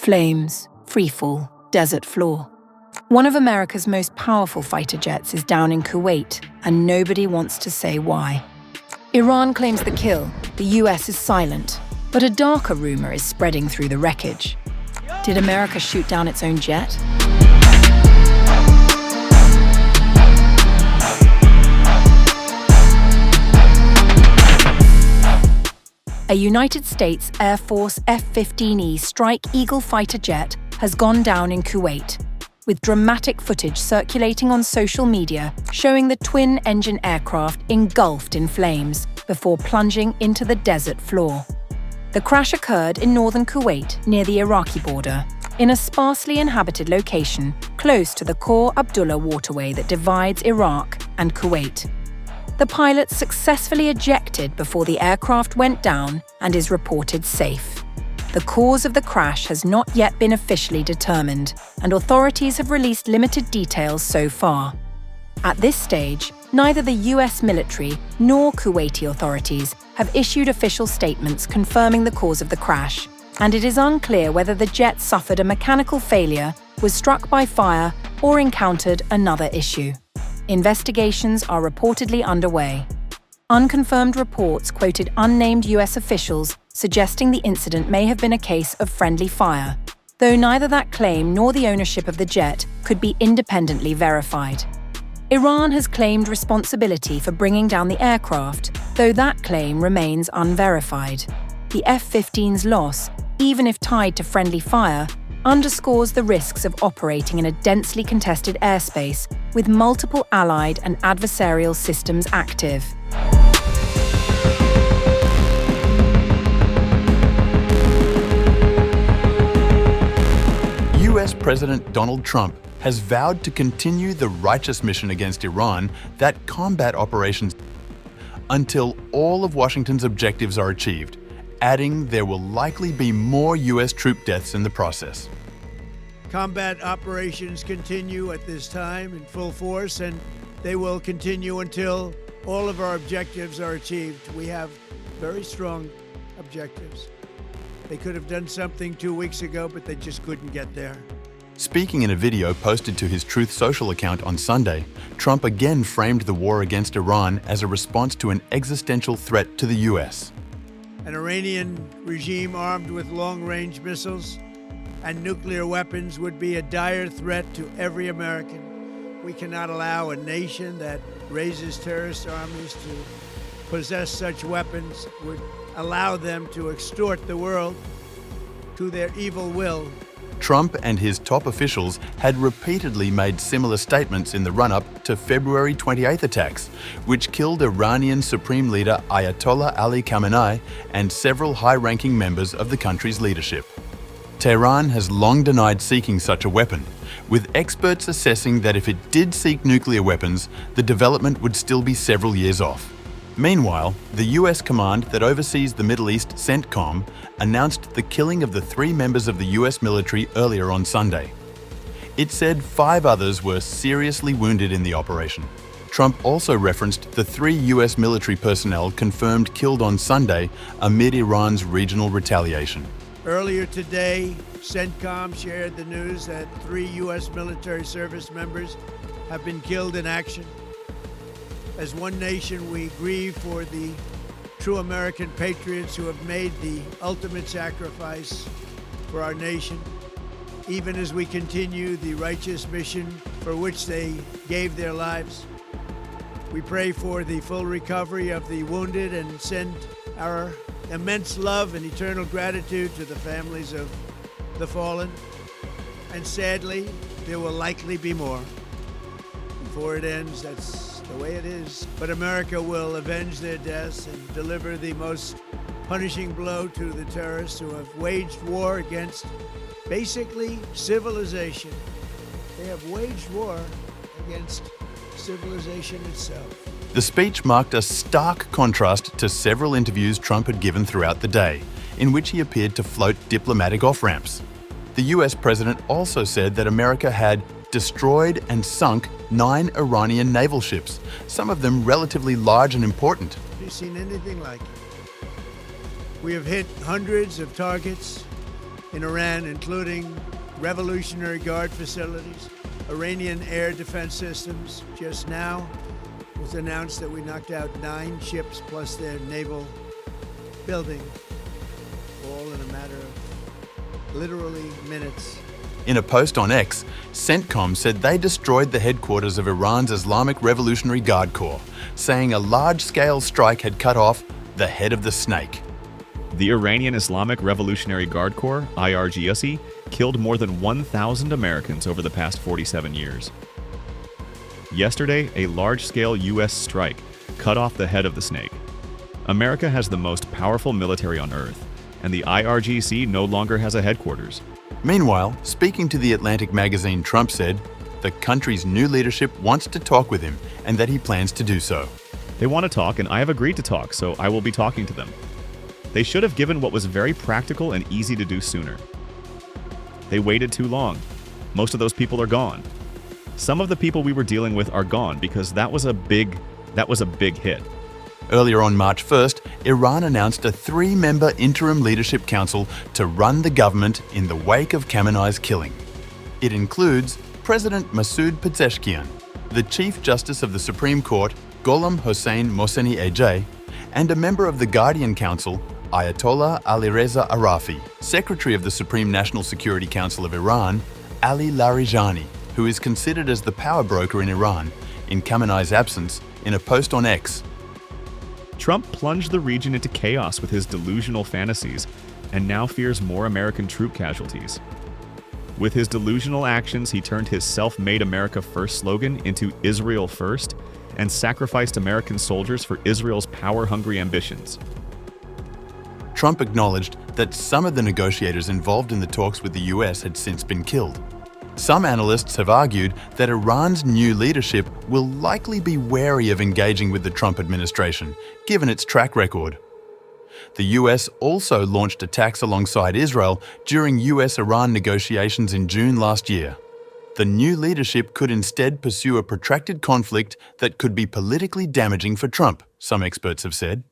Flames, freefall, desert floor. One of America's most powerful fighter jets is down in Kuwait, and nobody wants to say why. Iran claims the kill, the US is silent, but a darker rumor is spreading through the wreckage. Did America shoot down its own jet? A United States Air Force F-15E Strike Eagle fighter jet has gone down in Kuwait, with dramatic footage circulating on social media showing the twin-engine aircraft engulfed in flames before plunging into the desert floor. The crash occurred in northern Kuwait near the Iraqi border, in a sparsely inhabited location close to the Khor Abdullah waterway that divides Iraq and Kuwait. The pilot successfully ejected before the aircraft went down and is reported safe. The cause of the crash has not yet been officially determined, and authorities have released limited details so far. At this stage, neither the US military nor Kuwaiti authorities have issued official statements confirming the cause of the crash, and it is unclear whether the jet suffered a mechanical failure, was struck by fire, or encountered another issue. Investigations are reportedly underway. Unconfirmed reports quoted unnamed US officials suggesting the incident may have been a case of friendly fire, though neither that claim nor the ownership of the jet could be independently verified. Iran has claimed responsibility for bringing down the aircraft, though that claim remains unverified. The F-15's loss, even if tied to friendly fire, underscores the risks of operating in a densely contested airspace with multiple allied and adversarial systems active. US President Donald Trump has vowed to continue the righteous mission against Iran that combat operations until all of Washington's objectives are achieved, adding there will likely be more US troop deaths in the process. Combat operations continue at this time in full force, and they will continue until all of our objectives are achieved. We have very strong objectives. They could have done something 2 weeks ago, but they just couldn't get there. Speaking in a video posted to his Truth Social account on Sunday, Trump again framed the war against Iran as a response to an existential threat to the US. An Iranian regime armed with long-range missiles and nuclear weapons would be a dire threat to every American. We cannot allow a nation that raises terrorist armies to possess such weapons, would allow them to extort the world to their evil will. Trump and his top officials had repeatedly made similar statements in the run-up to February 28th attacks, which killed Iranian Supreme Leader Ayatollah Ali Khamenei and several high-ranking members of the country's leadership. Tehran has long denied seeking such a weapon, with experts assessing that if it did seek nuclear weapons, the development would still be several years off. Meanwhile, the US command that oversees the Middle East, CENTCOM, announced the killing of the 3 members of the US military earlier on Sunday. It said 5 others were seriously wounded in the operation. Trump also referenced the 3 US military personnel confirmed killed on Sunday amid Iran's regional retaliation. Earlier today, CENTCOM shared the news that 3 U.S. military service members have been killed in action. As one nation, we grieve for the true American patriots who have made the ultimate sacrifice for our nation, even as we continue the righteous mission for which they gave their lives. We pray for the full recovery of the wounded and send our immense love and eternal gratitude to the families of the fallen. And sadly, there will likely be more. Before it ends, that's the way it is. But America will avenge their deaths and deliver the most punishing blow to the terrorists who have waged war against basically civilization. They have waged war against civilization itself. The speech marked a stark contrast to several interviews Trump had given throughout the day, in which he appeared to float diplomatic off-ramps. The US president also said that America had destroyed and sunk 9 Iranian naval ships, some of them relatively large and important. Have you seen anything like it? We have hit hundreds of targets in Iran, including Revolutionary Guard facilities, Iranian air defense systems. Just now, it was announced that we knocked out 9 ships plus their naval building, all in a matter of literally minutes. In a post on X, CENTCOM said they destroyed the headquarters of Iran's Islamic Revolutionary Guard Corps, saying a large-scale strike had cut off the head of the snake. The Iranian Islamic Revolutionary Guard Corps, IRGC, killed more than 1,000 Americans over the past 47 years. Yesterday, a large-scale U.S. strike cut off the head of the snake. America has the most powerful military on Earth, and the IRGC no longer has a headquarters. Meanwhile, speaking to The Atlantic magazine, Trump said the country's new leadership wants to talk with him and that he plans to do so. They want to talk, and I have agreed to talk, so I will be talking to them. They should have given what was very practical and easy to do sooner. They waited too long. Most of those people are gone. Some of the people we were dealing with are gone because that was a big hit. Earlier on March 1st, Iran announced a 3-member interim leadership council to run the government in the wake of Khamenei's killing. It includes President Masoud Pezeshkian, the Chief Justice of the Supreme Court, Gholam Hossein Mohseni-Ejei, and a member of the Guardian Council, Ayatollah Alireza Arafi, Secretary of the Supreme National Security Council of Iran, Ali Larijani, who is considered as the power broker in Iran, in Khamenei's absence, in a post on X. Trump plunged the region into chaos with his delusional fantasies and now fears more American troop casualties. With his delusional actions, he turned his self-made America First slogan into Israel First and sacrificed American soldiers for Israel's power-hungry ambitions. Trump acknowledged that some of the negotiators involved in the talks with the US had since been killed. Some analysts have argued that Iran's new leadership will likely be wary of engaging with the Trump administration, given its track record. The US also launched attacks alongside Israel during US-Iran negotiations in June last year. The new leadership could instead pursue a protracted conflict that could be politically damaging for Trump, some experts have said.